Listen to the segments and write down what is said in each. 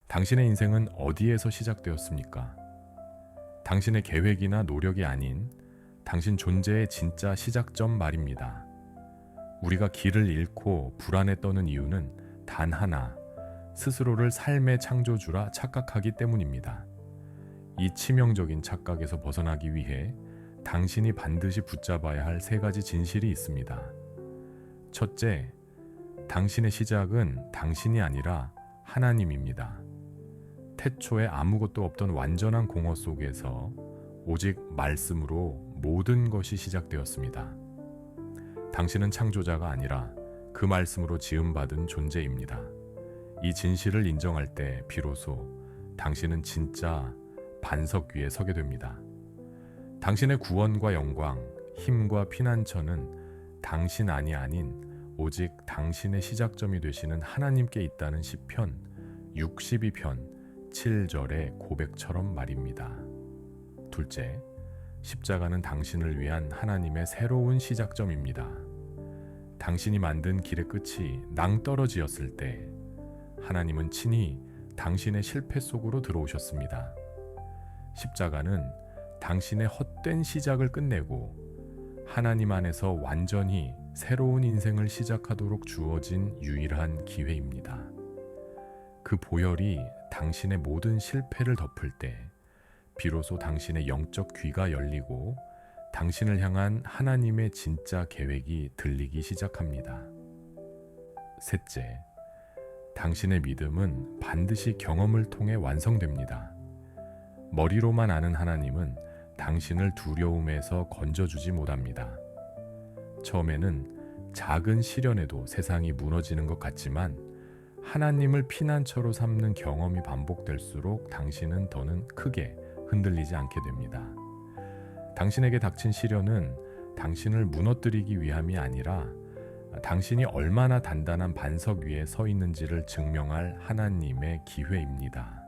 당신의 인생은 어디에서 시작되었습니까? 당신의 계획이나 노력이 아닌 당신 존재의 진짜 시작점 말입니다. 우리가 길을 잃고 불안에 떠는 이유는 단 하나, 스스로를 삶의 창조주라 착각하기 때문입니다. 이 치명적인 착각에서 벗어나기 위해 당신이 반드시 붙잡아야 할 세 가지 진실이 있습니다. 첫째, 당신의 시작은 당신이 아니라 하나님입니다. 태초에 아무것도 없던 완전한 공허 속에서 오직 말씀으로 모든 것이 시작되었습니다. 당신은 창조자가 아니라 그 말씀으로 지음받은 존재입니다. 이 진실을 인정할 때 비로소 당신은 진짜 반석 위에 서게 됩니다. 당신의 구원과 영광, 힘과 피난처는 당신 안이 아닌 오직 당신의 시작점이 되시는 하나님께 있다는 시편 62편 7절의 고백처럼 말입니다. 둘째, 십자가는 당신을 위한 하나님의 새로운 시작점입니다. 당신이 만든 길의 끝이 낭떠러지였을 때 하나님은 친히 당신의 실패 속으로 들어오셨습니다. 십자가는 당신의 헛된 시작을 끝내고 하나님 안에서 완전히 새로운 인생을 시작하도록 주어진 유일한 기회입니다. 그 보혈이 당신의 모든 실패를 덮을 때 비로소 당신의 영적 귀가 열리고 당신을 향한 하나님의 진짜 계획이 들리기 시작합니다. 셋째, 당신의 믿음은 반드시 경험을 통해 완성됩니다. 머리로만 아는 하나님은 당신을 두려움에서 건져주지 못합니다. 처음에는 작은 시련에도 세상이 무너지는 것 같지만 하나님을 피난처로 삼는 경험이 반복될수록 당신은 더는 크게 흔들리지 않게 됩니다. 당신에게 닥친 시련은 당신을 무너뜨리기 위함이 아니라 당신이 얼마나 단단한 반석 위에 서 있는지를 증명할 하나님의 기회입니다.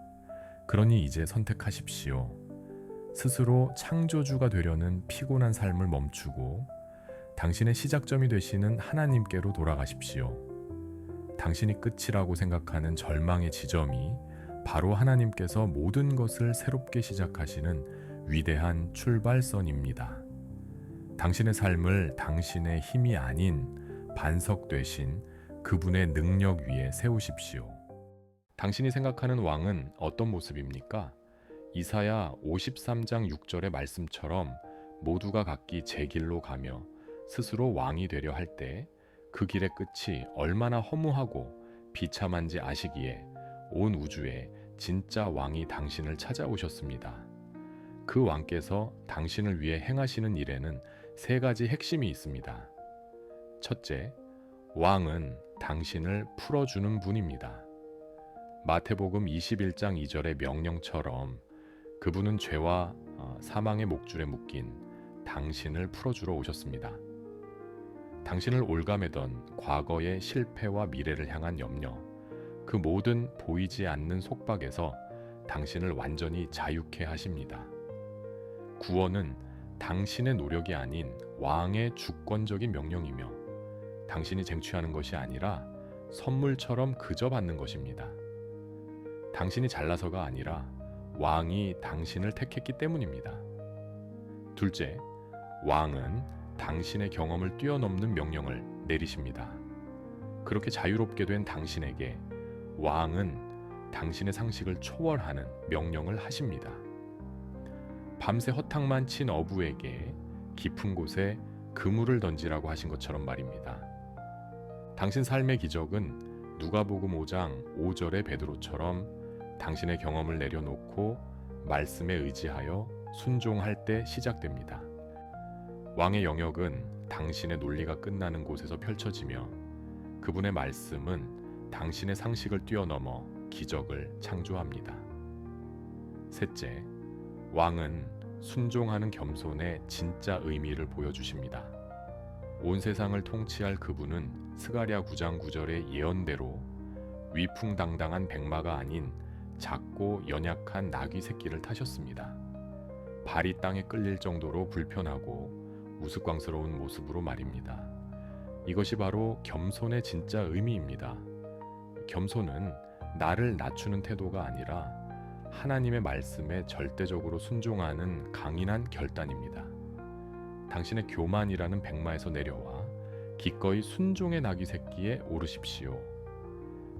그러니 이제 선택하십시오. 스스로 창조주가 되려는 피곤한 삶을 멈추고 당신의 시작점이 되시는 하나님께로 돌아가십시오. 당신이 끝이라고 생각하는 절망의 지점이 바로 하나님께서 모든 것을 새롭게 시작하시는 위대한 출발선입니다. 당신의 삶을 당신의 힘이 아닌 반석 되신 그분의 능력 위에 세우십시오. 당신이 생각하는 왕은 어떤 모습입니까? 이사야 53장 6절의 말씀처럼 모두가 각기 제 길로 가며 스스로 왕이 되려 할 때 그 길의 끝이 얼마나 허무하고 비참한지 아시기에 온 우주에 진짜 왕이 당신을 찾아오셨습니다. 그 왕께서 당신을 위해 행하시는 일에는 세 가지 핵심이 있습니다. 첫째, 왕은 당신을 풀어주는 분입니다. 마태복음 21장 2절의 명령처럼 그분은 죄와 사망의 목줄에 묶인 당신을 풀어주러 오셨습니다. 당신을 올가매던 과거의 실패와 미래를 향한 염려, 그 모든 보이지 않는 속박에서 당신을 완전히 자유케 하십니다. 구원은 당신의 노력이 아닌 왕의 주권적인 명령이며 당신이 쟁취하는 것이 아니라 선물처럼 그저 받는 것입니다. 당신이 잘나서가 아니라 왕이 당신을 택했기 때문입니다. 둘째, 왕은 당신의 경험을 뛰어넘는 명령을 내리십니다. 그렇게 자유롭게 된 당신에게 왕은 당신의 상식을 초월하는 명령을 하십니다. 밤새 허탕만 친 어부에게 깊은 곳에 그물을 던지라고 하신 것처럼 말입니다. 당신 삶의 기적은 누가복음 5장 5절의 베드로처럼 당신의 경험을 내려놓고 말씀에 의지하여 순종할 때 시작됩니다. 왕의 영역은 당신의 논리가 끝나는 곳에서 펼쳐지며 그분의 말씀은 당신의 상식을 뛰어넘어 기적을 창조합니다. 셋째, 왕은 순종하는 겸손의 진짜 의미를 보여주십니다. 온 세상을 통치할 그분은 스가랴 9장 9절의 예언대로 위풍당당한 백마가 아닌 작고 연약한 나귀 새끼를 타셨습니다. 발이 땅에 끌릴 정도로 불편하고 우스꽝스러운 모습으로 말입니다. 이것이 바로 겸손의 진짜 의미입니다. 겸손은 나를 낮추는 태도가 아니라 하나님의 말씀에 절대적으로 순종하는 강인한 결단입니다. 당신의 교만이라는 백마에서 내려와 기꺼이 순종의 나귀 새끼에 오르십시오.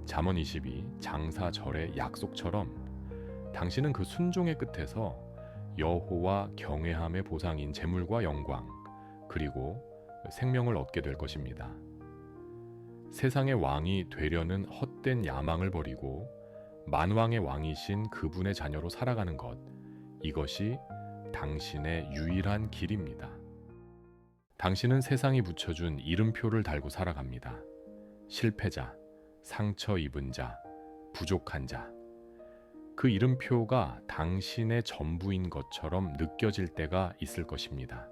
잠언 22 장사절의 약속처럼 당신은 그 순종의 끝에서 여호와 경외함의 보상인 재물과 영광 그리고 생명을 얻게 될 것입니다. 세상의 왕이 되려는 헛된 야망을 버리고 만왕의 왕이신 그분의 자녀로 살아가는 것, 이것이 당신의 유일한 길입니다. 당신은 세상이 붙여준 이름표를 달고 살아갑니다. 실패자, 상처 입은 자, 부족한 자. 그 이름표가 당신의 전부인 것처럼 느껴질 때가 있을 것입니다.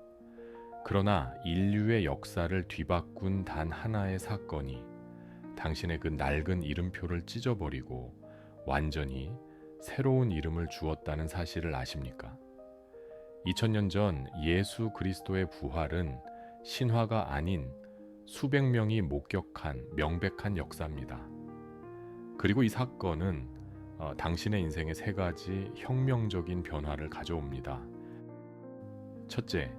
그러나 인류의 역사를 뒤바꾼 단 하나의 사건이 당신의 그 낡은 이름표를 찢어버리고 완전히 새로운 이름을 주었다는 사실을 아십니까? 2000년 전 예수 그리스도의 부활은 신화가 아닌 수백 명이 목격한 명백한 역사입니다. 그리고 이 사건은 당신의 인생에 세 가지 혁명적인 변화를 가져옵니다. 첫째,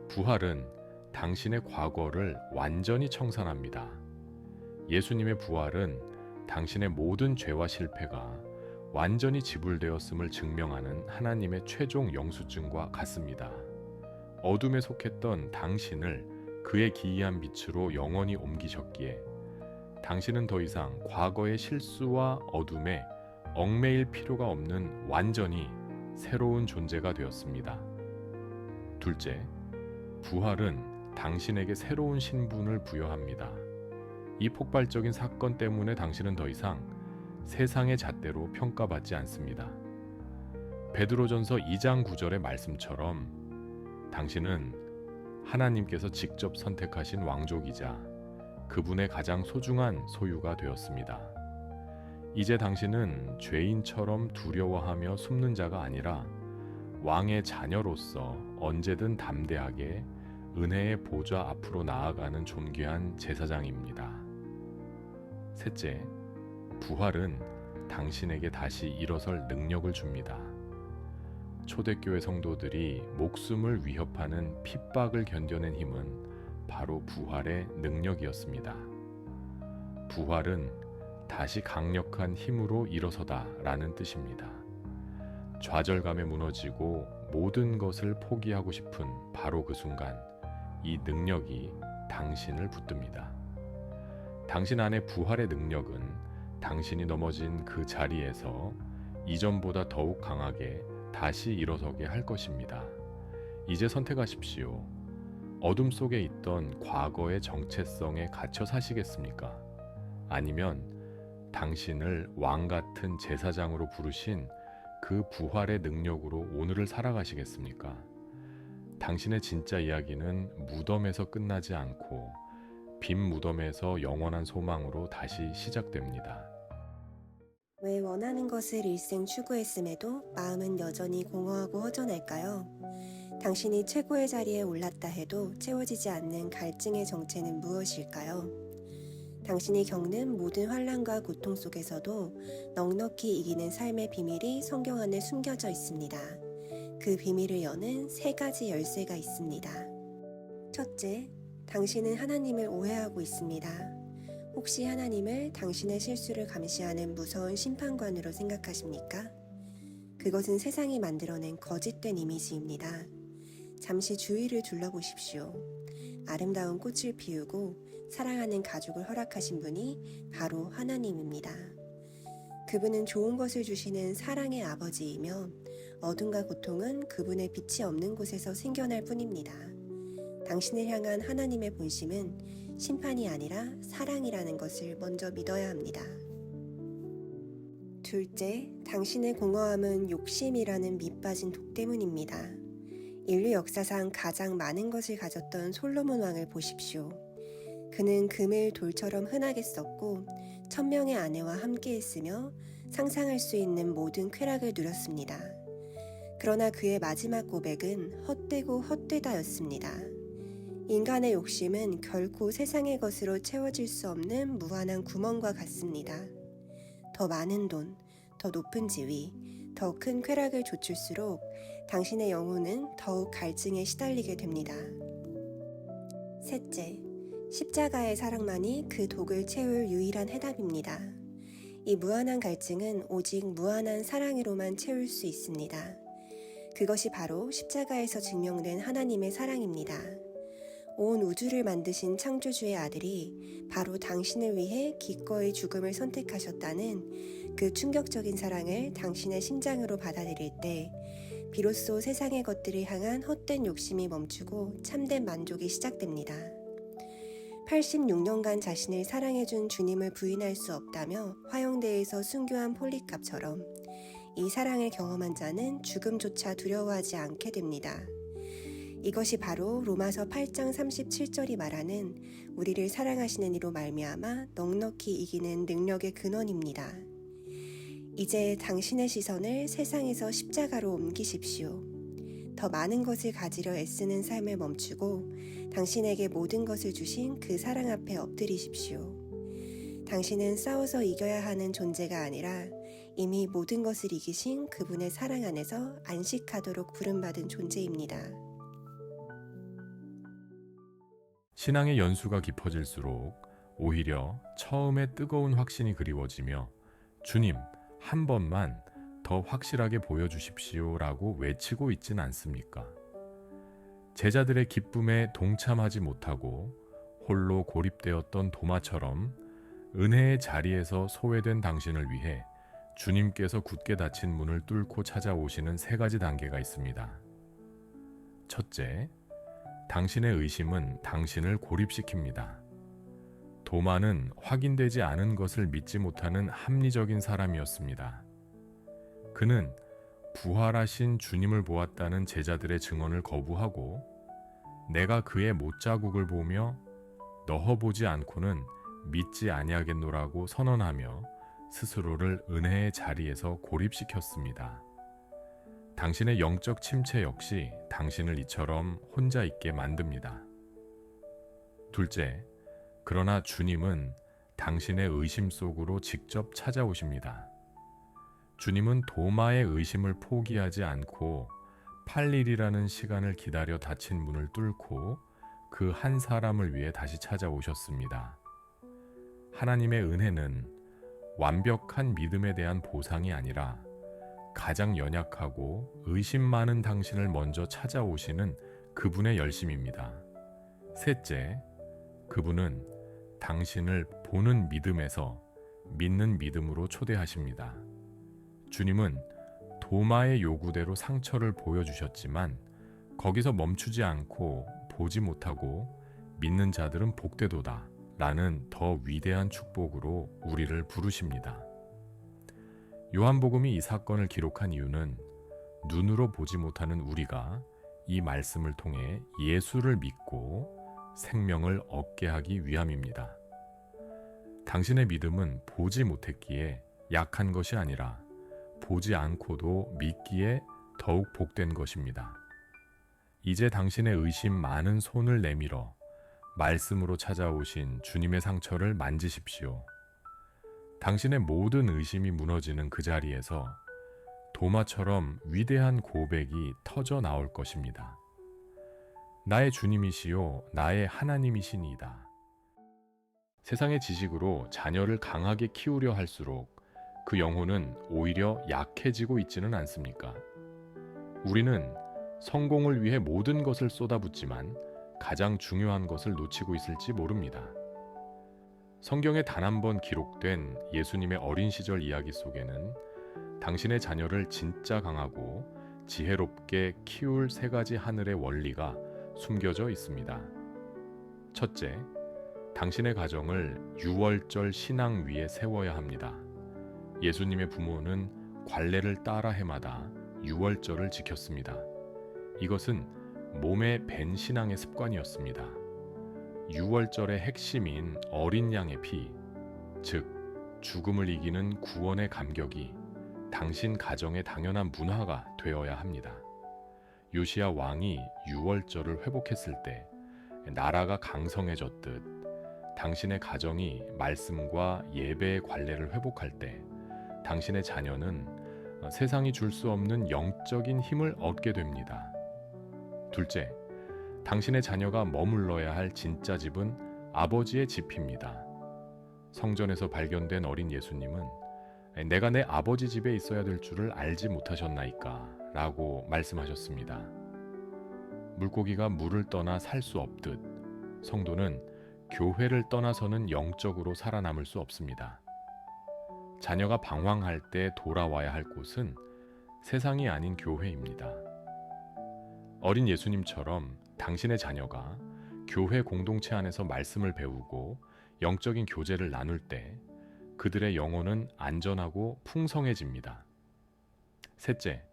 부활은 당신의 과거를 완전히 청산합니다. 예수님의 부활은 당신의 모든 죄와 실패가 완전히 지불되었음을 증명하는 하나님의 최종 영수증과 같습니다. 어둠에 속했던 당신을 그의 기이한 빛으로 영원히 옮기셨기에 당신은 더 이상 과거의 실수와 어둠에 얽매일 필요가 없는 완전히 새로운 존재가 되었습니다. 둘째, 부활은 당신에게 새로운 신분을 부여합니다. 이 폭발적인 사건 때문에 당신은 더 이상 세상의 잣대로 평가받지 않습니다. 베드로전서 2장 9절의 말씀처럼 당신은 하나님께서 직접 선택하신 왕족이자 그분의 가장 소중한 소유가 되었습니다. 이제 당신은 죄인처럼 두려워하며 숨는 자가 아니라 왕의 자녀로서 언제든 담대하게 은혜의 보좌 앞으로 나아가는 존귀한 제사장입니다. 셋째, 부활은 당신에게 다시 일어설 능력을 줍니다. 초대교회 성도들이 목숨을 위협하는 핍박을 견뎌낸 힘은 바로 부활의 능력이었습니다. 부활은 다시 강력한 힘으로 일어서다 라는 뜻입니다. 좌절감에 무너지고 모든 것을 포기하고 싶은 바로 그 순간 이 능력이 당신을 붙듭니다. 당신 안의 부활의 능력은 당신이 넘어진 그 자리에서 이전보다 더욱 강하게 다시 일어서게 할 것입니다. 이제 선택하십시오. 어둠 속에 있던 과거의 정체성에 갇혀 사시겠습니까? 아니면 당신을 왕 같은 제사장으로 부르신 그 부활의 능력으로 오늘을 살아가시겠습니까? 당신의 진짜 이야기는 무덤에서 끝나지 않고 빈 무덤에서 영원한 소망으로 다시 시작됩니다. 왜 원하는 것을 일생 추구했음에도 마음은 여전히 공허하고 허전할까요? 당신이 최고의 자리에 올랐다 해도 채워지지 않는 갈증의 정체는 무엇일까요? 당신이 겪는 모든 환난과 고통 속에서도 넉넉히 이기는 삶의 비밀이 성경 안에 숨겨져 있습니다. 그 비밀을 여는 세 가지 열쇠가 있습니다. 첫째, 당신은 하나님을 오해하고 있습니다. 혹시 하나님을 당신의 실수를 감시하는 무서운 심판관으로 생각하십니까? 그것은 세상이 만들어낸 거짓된 이미지입니다. 잠시 주위를 둘러보십시오. 아름다운 꽃을 피우고 사랑하는 가족을 허락하신 분이 바로 하나님입니다. 그분은 좋은 것을 주시는 사랑의 아버지이며 어둠과 고통은 그분의 빛이 없는 곳에서 생겨날 뿐입니다. 당신을 향한 하나님의 본심은 심판이 아니라 사랑이라는 것을 먼저 믿어야 합니다. 둘째, 당신의 공허함은 욕심이라는 밑빠진 독 때문입니다. 인류 역사상 가장 많은 것을 가졌던 솔로몬 왕을 보십시오. 그는 금을 돌처럼 흔하게 썼고 1000명의 아내와 함께 했으며 상상할 수 있는 모든 쾌락을 누렸습니다. 그러나 그의 마지막 고백은 헛되고 헛되다였습니다. 인간의 욕심은 결코 세상의 것으로 채워질 수 없는 무한한 구멍과 같습니다. 더 많은 돈, 더 높은 지위, 더 큰 쾌락을 좇을수록 당신의 영혼은 더욱 갈증에 시달리게 됩니다. 셋째, 십자가의 사랑만이 그 독을 채울 유일한 해답입니다. 이 무한한 갈증은 오직 무한한 사랑으로만 채울 수 있습니다. 그것이 바로 십자가에서 증명된 하나님의 사랑입니다. 온 우주를 만드신 창조주의 아들이 바로 당신을 위해 기꺼이 죽음을 선택하셨다는 그 충격적인 사랑을 당신의 심장으로 받아들일 때 비로소 세상의 것들을 향한 헛된 욕심이 멈추고 참된 만족이 시작됩니다. 86년간 자신을 사랑해준 주님을 부인할 수 없다며 화영대에서 순교한 폴리캅처럼 이 사랑을 경험한 자는 죽음조차 두려워하지 않게 됩니다. 이것이 바로 로마서 8장 37절이 말하는 우리를 사랑하시는 이로 말미암아 넉넉히 이기는 능력의 근원입니다. 이제 당신의 시선을 세상에서 십자가로 옮기십시오. 더 많은 것을 가지려 애쓰는 삶을 멈추고 당신에게 모든 것을 주신 그 사랑 앞에 엎드리십시오. 당신은 싸워서 이겨야 하는 존재가 아니라 이미 모든 것을 이기신 그분의 사랑 안에서 안식하도록 부름받은 존재입니다. 신앙의 연수가 깊어질수록 오히려 처음에 뜨거운 확신이 그리워지며 주님, 한 번만 더 확실하게 보여주십시오라고 외치고 있진 않습니까? 제자들의 기쁨에 동참하지 못하고 홀로 고립되었던 도마처럼 은혜의 자리에서 소외된 당신을 위해 주님께서 굳게 닫힌 문을 뚫고 찾아오시는 세 가지 단계가 있습니다. 첫째, 당신의 의심은 당신을 고립시킵니다. 도마는 확인되지 않은 것을 믿지 못하는 합리적인 사람이었습니다. 그는 부활하신 주님을 보았다는 제자들의 증언을 거부하고 내가 그의 못자국을 보며 너허보지 않고는 믿지 아니하겠노라고 선언하며 스스로를 은혜의 자리에서 고립시켰습니다. 당신의 영적 침체 역시 당신을 이처럼 혼자 있게 만듭니다. 둘째, 그러나 주님은 당신의 의심 속으로 직접 찾아오십니다. 주님은 도마의 의심을 포기하지 않고 8일이라는 시간을 기다려 닫힌 문을 뚫고 그 한 사람을 위해 다시 찾아오셨습니다. 하나님의 은혜는 완벽한 믿음에 대한 보상이 아니라 가장 연약하고 의심 많은 당신을 먼저 찾아오시는 그분의 열심입니다. 셋째, 그분은 당신을 보는 믿음에서 믿는 믿음으로 초대하십니다. 주님은 도마의 요구대로 상처를 보여주셨지만 거기서 멈추지 않고 보지 못하고 믿는 자들은 복되도다 라는 더 위대한 축복으로 우리를 부르십니다. 요한복음이 이 사건을 기록한 이유는 눈으로 보지 못하는 우리가 이 말씀을 통해 예수를 믿고 생명을 얻게 하기 위함입니다. 당신의 믿음은 보지 못했기에 약한 것이 아니라 보지 않고도 믿기에 더욱 복된 것입니다. 이제 당신의 의심 많은 손을 내밀어 말씀으로 찾아오신 주님의 상처를 만지십시오. 당신의 모든 의심이 무너지는 그 자리에서 도마처럼 위대한 고백이 터져 나올 것입니다. 나의 주님이시요 나의 하나님이시니이다. 세상의 지식으로 자녀를 강하게 키우려 할수록 그 영혼은 오히려 약해지고 있지는 않습니까? 우리는 성공을 위해 모든 것을 쏟아붓지만 가장 중요한 것을 놓치고 있을지 모릅니다. 성경에 단 한 번 기록된 예수님의 어린 시절 이야기 속에는 당신의 자녀를 진짜 강하고 지혜롭게 키울 세 가지 하늘의 원리가 숨겨져 있습니다. 첫째, 당신의 가정을 유월절 신앙 위에 세워야 합니다. 예수님의 부모는 관례를 따라 해마다 유월절을 지켰습니다. 이것은 몸에 밴 신앙의 습관이었습니다. 유월절의 핵심인 어린 양의 피, 즉 죽음을 이기는 구원의 감격이 당신 가정의 당연한 문화가 되어야 합니다. 요시야 왕이 유월절을 회복했을 때 나라가 강성해졌듯 당신의 가정이 말씀과 예배의 관례를 회복할 때 당신의 자녀는 세상이 줄 수 없는 영적인 힘을 얻게 됩니다. 둘째, 당신의 자녀가 머물러야 할 진짜 집은 아버지의 집입니다. 성전에서 발견된 어린 예수님은 내가 내 아버지 집에 있어야 될 줄을 알지 못하셨나이까 라고 말씀하셨습니다. 물고기가 물을 떠나 살 수 없듯 성도는 교회를 떠나서는 영적으로 살아남을 수 없습니다. 자녀가 방황할 때 돌아와야 할 곳은 세상이 아닌 교회입니다. 어린 예수님처럼 당신의 자녀가 교회 공동체 안에서 말씀을 배우고 영적인 교제를 나눌 때 그들의 영혼은 안전하고 풍성해집니다. 셋째,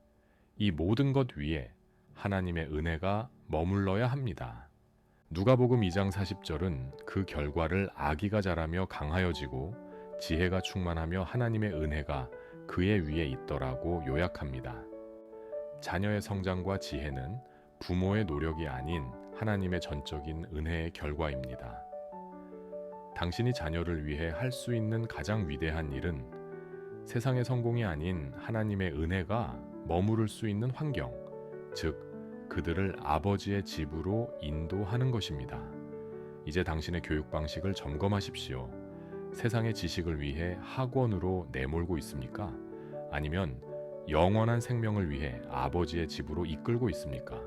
이 모든 것 위에 하나님의 은혜가 머물러야 합니다. 누가복음 2장 40절은 그 결과를 아기가 자라며 강하여지고 지혜가 충만하며 하나님의 은혜가 그의 위에 있더라고 요약합니다. 자녀의 성장과 지혜는 부모의 노력이 아닌 하나님의 전적인 은혜의 결과입니다. 당신이 자녀를 위해 할 수 있는 가장 위대한 일은 세상의 성공이 아닌 하나님의 은혜가 머무를 수 있는 환경, 즉 그들을 아버지의 집으로 인도하는 것입니다. 이제 당신의 교육 방식을 점검하십시오. 세상의 지식을 위해 학원으로 내몰고 있습니까? 아니면 영원한 생명을 위해 아버지의 집으로 이끌고 있습니까?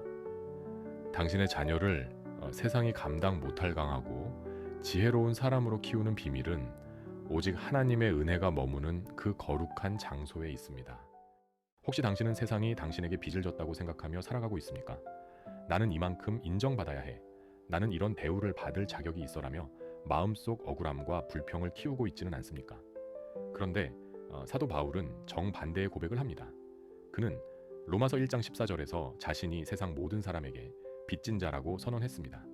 당신의 자녀를 세상이 감당 못할 강하고 지혜로운 사람으로 키우는 비밀은 오직 하나님의 은혜가 머무는 그 거룩한 장소에 있습니다. 혹시 당신은 세상이 당신에게 빚을 졌다고 생각하며 살아가고 있습니까? 나는 이만큼 인정받아야 해. 나는 이런 대우를 받을 자격이 있어라며 마음속 억울함과 불평을 키우고 있지는 않습니까? 그런데 사도 바울은 정반대의 고백을 합니다. 그는 로마서 1장 14절에서 자신이 세상 모든 사람에게 빚진 자라고 선언했습니다.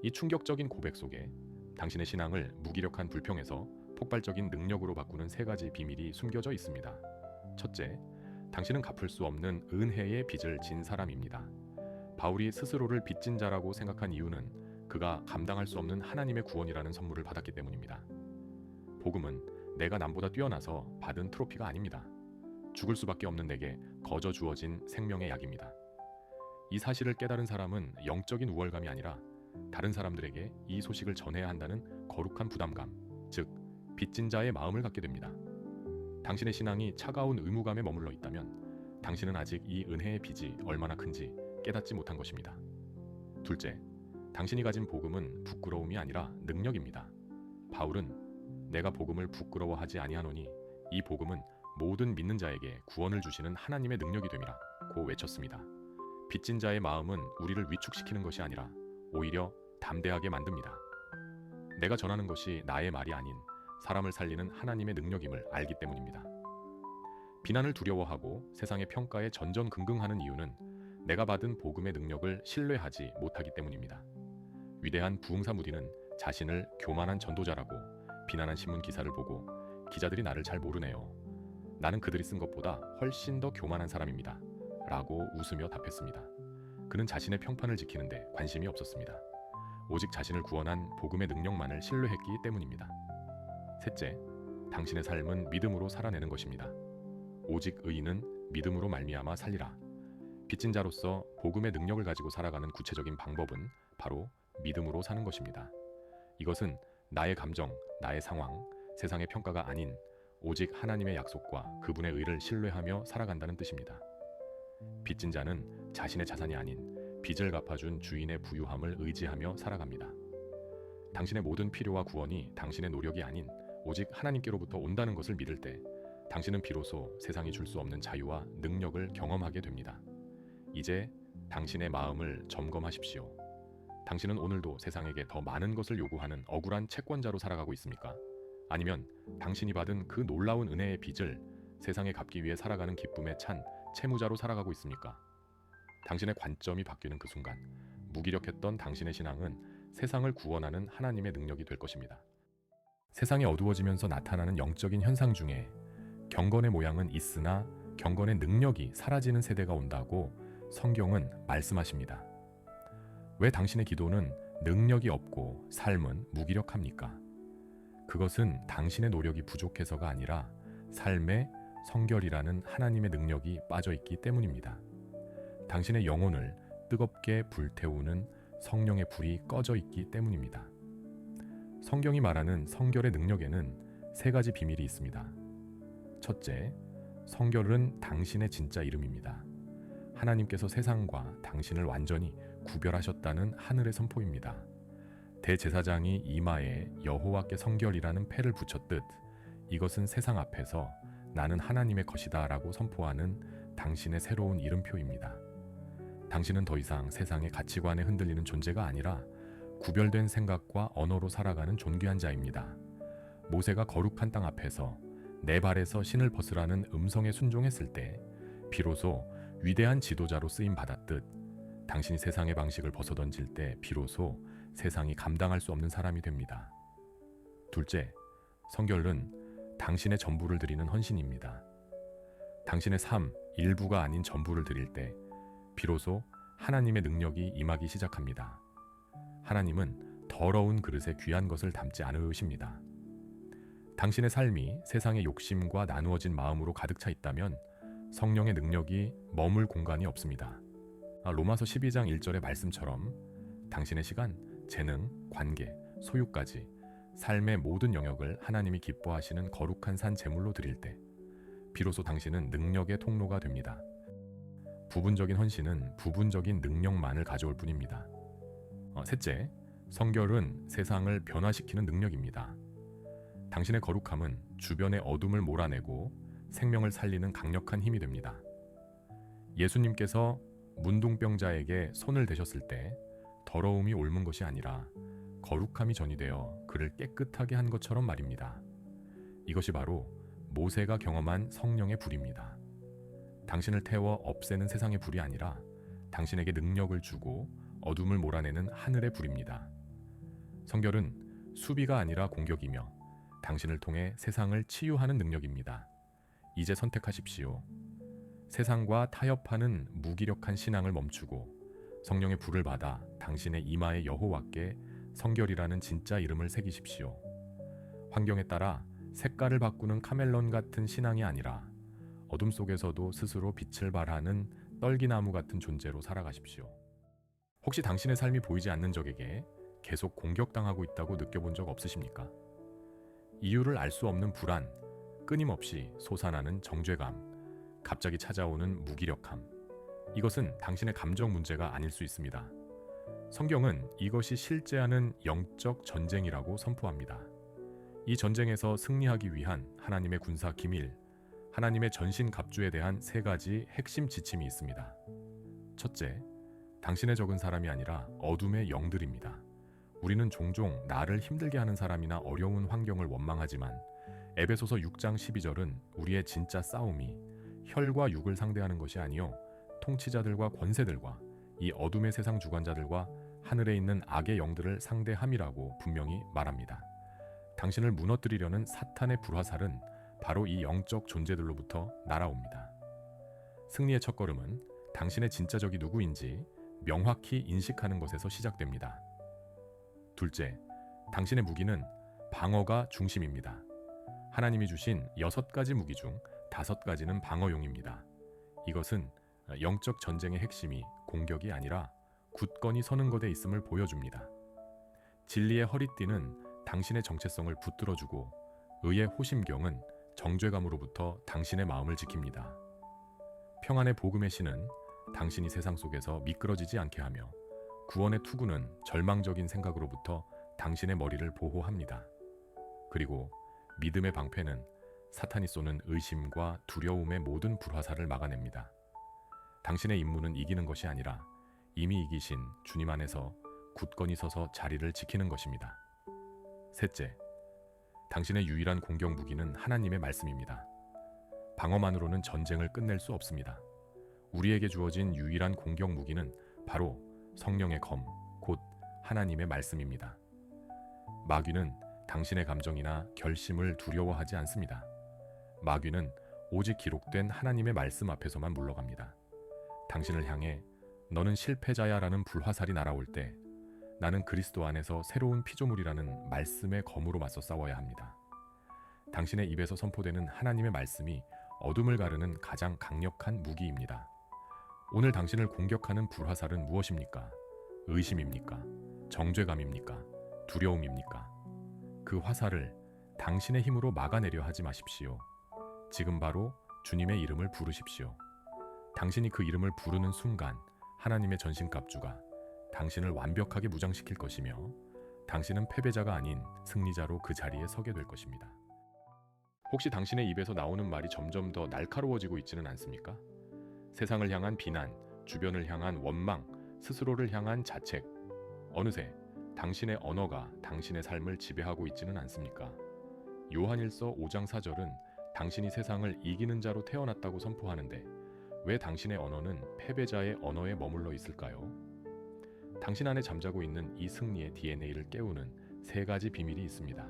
이 충격적인 고백 속에 당신의 신앙을 무기력한 불평에서 폭발적인 능력으로 바꾸는 세 가지 비밀이 숨겨져 있습니다. 첫째, 당신은 갚을 수 없는 은혜의 빚을 진 사람입니다. 바울이 스스로를 빚진 자라고 생각한 이유는 그가 감당할 수 없는 하나님의 구원이라는 선물을 받았기 때문입니다. 복음은 내가 남보다 뛰어나서 받은 트로피가 아닙니다. 죽을 수밖에 없는 내게 거저 주어진 생명의 약입니다. 이 사실을 깨달은 사람은 영적인 우월감이 아니라 다른 사람들에게 이 소식을 전해야 한다는 거룩한 부담감, 즉 빚진 자의 마음을 갖게 됩니다. 당신의 신앙이 차가운 의무감에 머물러 있다면 당신은 아직 이 은혜의 빚이 얼마나 큰지 깨닫지 못한 것입니다. 둘째, 당신이 가진 복음은 부끄러움이 아니라 능력입니다. 바울은 내가 복음을 부끄러워하지 아니하노니 이 복음은 모든 믿는 자에게 구원을 주시는 하나님의 능력이 됨이라 고 외쳤습니다. 빚진 자의 마음은 우리를 위축시키는 것이 아니라 오히려 담대하게 만듭니다. 내가 전하는 것이 나의 말이 아닌 사람을 살리는 하나님의 능력임을 알기 때문입니다. 비난을 두려워하고 세상의 평가에 전전긍긍하는 이유는 내가 받은 복음의 능력을 신뢰하지 못하기 때문입니다. 위대한 부흥사 무디는 자신을 교만한 전도자라고 비난한 신문 기사를 보고 기자들이 나를 잘 모르네요. 나는 그들이 쓴 것보다 훨씬 더 교만한 사람입니다. 라고 웃으며 답했습니다. 그는 자신의 평판을 지키는데 관심이 없었습니다. 오직 자신을 구원한 복음의 능력만을 신뢰했기 때문입니다. 셋째, 당신의 삶은 믿음으로 살아내는 것입니다. 오직 의인은 믿음으로 말미암아 살리라. 빚진 자로서 복음의 능력을 가지고 살아가는 구체적인 방법은 바로 믿음으로 사는 것입니다. 이것은 나의 감정, 나의 상황, 세상의 평가가 아닌 오직 하나님의 약속과 그분의 의를 신뢰하며 살아간다는 뜻입니다. 빚진 자는 자신의 자산이 아닌 빚을 갚아준 주인의 부유함을 의지하며 살아갑니다. 당신의 모든 필요와 구원이 당신의 노력이 아닌 오직 하나님께로부터 온다는 것을 믿을 때 당신은 비로소 세상이 줄 수 없는 자유와 능력을 경험하게 됩니다. 이제 당신의 마음을 점검하십시오. 당신은 오늘도 세상에게 더 많은 것을 요구하는 억울한 채권자로 살아가고 있습니까? 아니면 당신이 받은 그 놀라운 은혜의 빚을 세상에 갚기 위해 살아가는 기쁨에 찬 채무자로 살아가고 있습니까? 당신의 관점이 바뀌는 그 순간 무기력했던 당신의 신앙은 세상을 구원하는 하나님의 능력이 될 것입니다. 세상이 어두워지면서 나타나는 영적인 현상 중에 경건의 모양은 있으나 경건의 능력이 사라지는 세대가 온다고 성경은 말씀하십니다. 왜 당신의 기도는 능력이 없고 삶은 무기력합니까? 그것은 당신의 노력이 부족해서가 아니라 삶에 성결이라는 하나님의 능력이 빠져 있기 때문입니다. 당신의 영혼을 뜨겁게 불태우는 성령의 불이 꺼져 있기 때문입니다. 성경이 말하는 성결의 능력에는 세 가지 비밀이 있습니다. 첫째, 성결은 당신의 진짜 이름입니다. 하나님께서 세상과 당신을 완전히 구별하셨다는 하늘의 선포입니다. 대제사장이 이마에 여호와께 성결이라는 패를 붙였듯 이것은 세상 앞에서 나는 하나님의 것이다 라고 선포하는 당신의 새로운 이름표입니다. 당신은 더 이상 세상의 가치관에 흔들리는 존재가 아니라 구별된 생각과 언어로 살아가는 존귀한 자입니다. 모세가 거룩한 땅 앞에서 내 발에서 신을 벗으라는 음성에 순종했을 때 비로소 위대한 지도자로 쓰임 받았듯 당신이 세상의 방식을 벗어던질 때 비로소 세상이 감당할 수 없는 사람이 됩니다. 둘째, 성결은 당신의 전부를 드리는 헌신입니다. 당신의 삶 일부가 아닌 전부를 드릴 때 비로소 하나님의 능력이 임하기 시작합니다. 하나님은 더러운 그릇에 귀한 것을 담지 않으십니다. 당신의 삶이 세상의 욕심과 나누어진 마음으로 가득 차 있다면 성령의 능력이 머물 공간이 없습니다. 로마서 12장 1절의 말씀처럼 당신의 시간, 재능, 관계, 소유까지 삶의 모든 영역을 하나님이 기뻐하시는 거룩한 산 제물로 드릴 때 비로소 당신은 능력의 통로가 됩니다. 부분적인 헌신은 부분적인 능력만을 가져올 뿐입니다. 셋째, 성결은 세상을 변화시키는 능력입니다. 당신의 거룩함은 주변의 어둠을 몰아내고 생명을 살리는 강력한 힘이 됩니다. 예수님께서 문둥병자에게 손을 대셨을 때 더러움이 옮은 것이 아니라 거룩함이 전이 되어 그를 깨끗하게 한 것처럼 말입니다. 이것이 바로 모세가 경험한 성령의 불입니다. 당신을 태워 없애는 세상의 불이 아니라 당신에게 능력을 주고 어둠을 몰아내는 하늘의 불입니다. 성결은 수비가 아니라 공격이며 당신을 통해 세상을 치유하는 능력입니다. 이제 선택하십시오. 세상과 타협하는 무기력한 신앙을 멈추고 성령의 불을 받아 당신의 이마에 여호와께 성결이라는 진짜 이름을 새기십시오. 환경에 따라 색깔을 바꾸는 카멜론 같은 신앙이 아니라 어둠 속에서도 스스로 빛을 발하는 떨기나무 같은 존재로 살아가십시오. 혹시 당신의 삶이 보이지 않는 적에게 계속 공격당하고 있다고 느껴본 적 없으십니까? 이유를 알 수 없는 불안, 끊임없이 솟아나는 정죄감, 갑자기 찾아오는 무기력함. 이것은 당신의 감정 문제가 아닐 수 있습니다. 성경은 이것이 실제하는 영적 전쟁이라고 선포합니다. 이 전쟁에서 승리하기 위한 하나님의 군사 기밀, 하나님의 전신 갑주에 대한 세 가지 핵심 지침이 있습니다. 첫째, 당신의 적은 사람이 아니라 어둠의 영들입니다. 우리는 종종 나를 힘들게 하는 사람이나 어려운 환경을 원망하지만 에베소서 6장 12절은 우리의 진짜 싸움이 혈과 육을 상대하는 것이 아니요 통치자들과 권세들과 이 어둠의 세상 주관자들과 하늘에 있는 악의 영들을 상대함이라고 분명히 말합니다. 당신을 무너뜨리려는 사탄의 불화살은 바로 이 영적 존재들로부터 날아옵니다. 승리의 첫걸음은 당신의 진짜 적이 누구인지 명확히 인식하는 것에서 시작됩니다. 둘째, 당신의 무기는 방어가 중심입니다. 하나님이 주신 6가지 무기 중 5가지는 방어용입니다. 이것은 영적 전쟁의 핵심이 공격이 아니라 굳건히 서는 것에 있음을 보여줍니다. 진리의 허리띠는 당신의 정체성을 붙들어주고 의의 호심경은 정죄감으로부터 당신의 마음을 지킵니다. 평안의 복음의 신은 당신이 세상 속에서 미끄러지지 않게 하며 구원의 투구는 절망적인 생각으로부터 당신의 머리를 보호합니다. 그리고 믿음의 방패는 사탄이 쏘는 의심과 두려움의 모든 불화살을 막아냅니다. 당신의 임무는 이기는 것이 아니라 이미 이기신 주님 안에서 굳건히 서서 자리를 지키는 것입니다. 셋째, 당신의 유일한 공격 무기는 하나님의 말씀입니다. 방어만으로는 전쟁을 끝낼 수 없습니다. 우리에게 주어진 유일한 공격 무기는 바로 성령의 검, 곧 하나님의 말씀입니다. 마귀는 당신의 감정이나 결심을 두려워하지 않습니다. 마귀는 오직 기록된 하나님의 말씀 앞에서만 물러갑니다. 당신을 향해 너는 실패자야 라는 불화살이 날아올 때 나는 그리스도 안에서 새로운 피조물이라는 말씀의 검으로 맞서 싸워야 합니다. 당신의 입에서 선포되는 하나님의 말씀이 어둠을 가르는 가장 강력한 무기입니다. 오늘 당신을 공격하는 불화살은 무엇입니까? 의심입니까? 정죄감입니까? 두려움입니까? 그 화살을 당신의 힘으로 막아내려 하지 마십시오. 지금 바로 주님의 이름을 부르십시오. 당신이 그 이름을 부르는 순간 하나님의 전신갑주가 당신을 완벽하게 무장시킬 것이며 당신은 패배자가 아닌 승리자로 그 자리에 서게 될 것입니다. 혹시 당신의 입에서 나오는 말이 점점 더 날카로워지고 있지는 않습니까? 세상을 향한 비난, 주변을 향한 원망, 스스로를 향한 자책, 어느새 당신의 언어가 당신의 삶을 지배하고 있지는 않습니까? 요한일서 5장 4절은 당신이 세상을 이기는 자로 태어났다고 선포하는데 왜 당신의 언어는 패배자의 언어에 머물러 있을까요? 당신 안에 잠자고 있는 이 승리의 DNA를 깨우는 3가지 비밀이 있습니다.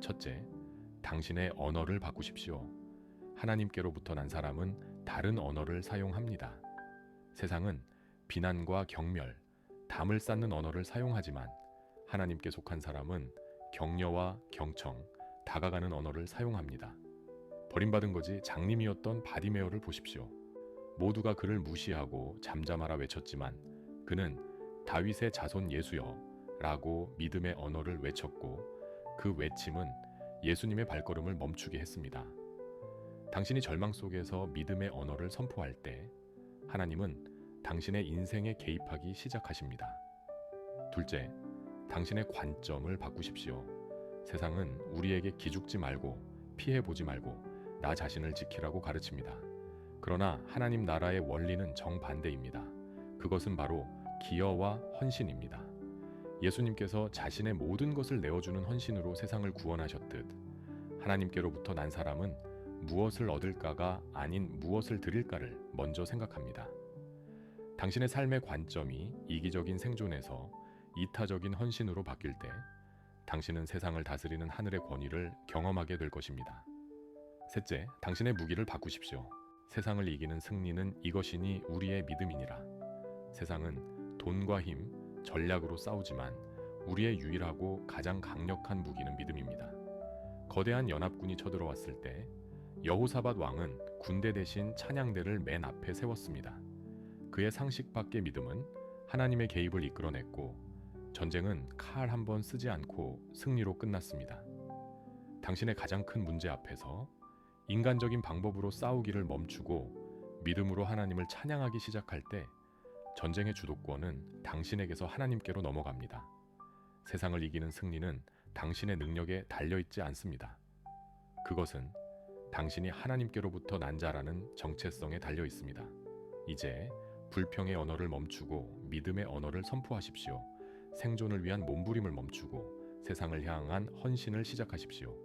첫째, 당신의 언어를 바꾸십시오. 하나님께로부터 난 사람은 다른 언어를 사용합니다. 세상은 비난과 경멸, 담을 쌓는 언어를 사용하지만 하나님께 속한 사람은 격려와 경청, 다가가는 언어를 사용합니다. 버림받은 거지 장님이었던 바디메어를 보십시오. 모두가 그를 무시하고 잠잠하라 외쳤지만 그는 다윗의 자손 예수여 라고 믿음의 언어를 외쳤고 그 외침은 예수님의 발걸음을 멈추게 했습니다. 당신이 절망 속에서 믿음의 언어를 선포할 때 하나님은 당신의 인생에 개입하기 시작하십니다. 둘째, 당신의 관점을 바꾸십시오. 세상은 우리에게 기죽지 말고 피해보지 말고 나 자신을 지키라고 가르칩니다. 그러나 하나님 나라의 원리는 정반대입니다. 그것은 바로 기여와 헌신입니다. 예수님께서 자신의 모든 것을 내어주는 헌신으로 세상을 구원하셨듯 하나님께로부터 난 사람은 무엇을 얻을까가 아닌 무엇을 드릴까를 먼저 생각합니다. 당신의 삶의 관점이 이기적인 생존에서 이타적인 헌신으로 바뀔 때 당신은 세상을 다스리는 하늘의 권위를 경험하게 될 것입니다. 셋째, 당신의 무기를 바꾸십시오. 세상을 이기는 승리는 이것이니 우리의 믿음이니라. 세상은 돈과 힘, 전략으로 싸우지만 우리의 유일하고 가장 강력한 무기는 믿음입니다. 거대한 연합군이 쳐들어왔을 때 여호사밧 왕은 군대 대신 찬양대를 맨 앞에 세웠습니다. 그의 상식 밖의 믿음은 하나님의 개입을 이끌어냈고 전쟁은 칼 한 번 쓰지 않고 승리로 끝났습니다. 당신의 가장 큰 문제 앞에서 인간적인 방법으로 싸우기를 멈추고 믿음으로 하나님을 찬양하기 시작할 때 전쟁의 주도권은 당신에게서 하나님께로 넘어갑니다. 세상을 이기는 승리는 당신의 능력에 달려있지 않습니다. 그것은 당신이 하나님께로부터 난 자라는 정체성에 달려 있습니다. 이제 불평의 언어를 멈추고 믿음의 언어를 선포하십시오. 생존을 위한 몸부림을 멈추고 세상을 향한 헌신을 시작하십시오.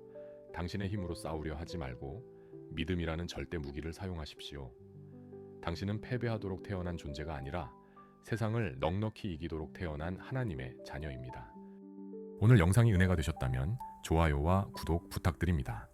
당신의 힘으로 싸우려 하지 말고 믿음이라는 절대 무기를 사용하십시오. 당신은 패배하도록 태어난 존재가 아니라 세상을 넉넉히 이기도록 태어난 하나님의 자녀입니다. 오늘 영상이 은혜가 되셨다면 좋아요와 구독 부탁드립니다.